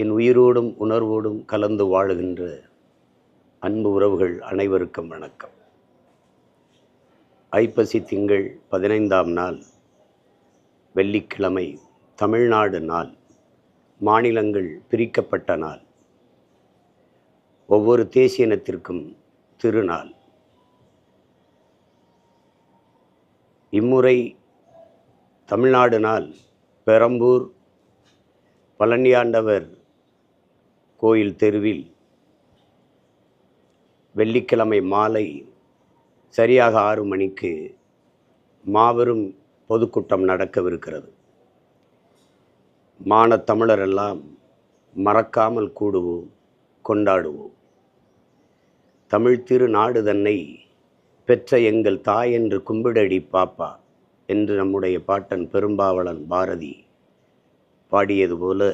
என் உயிரோடும் உணர்வோடும் கலந்து வாழுகின்ற அன்பு உறவுகள் அனைவருக்கும் வணக்கம். ஐப்பசி திங்கள் 15ஆம் நாள் வெள்ளிக்கிழமை, தமிழ்நாடு நாள், மாநிலங்கள் பிரிக்கப்பட்ட நாள், ஒவ்வொரு தேசிய இனத்திற்கும் திருநாள். இம்முறை தமிழ்நாடு நாள் பெரம்பூர் பழனியாண்டவர் கோயில் தெருவில் வெள்ளிக்கிழமை மாலை சரியாக 6 மணிக்கு மாபெரும் பொதுக்கூட்டம் நடக்கவிருக்கிறது. மானத்தமிழரெல்லாம் மறக்காமல் கூடுவோம், கொண்டாடுவோம். தமிழ் திருநாடு தன்னை பெற்ற எங்கள் தாய் என்று கும்பிடடி பாப்பா என்று நம்முடைய பாட்டன் பெரும்பாவளன் பாரதி பாடியது போல,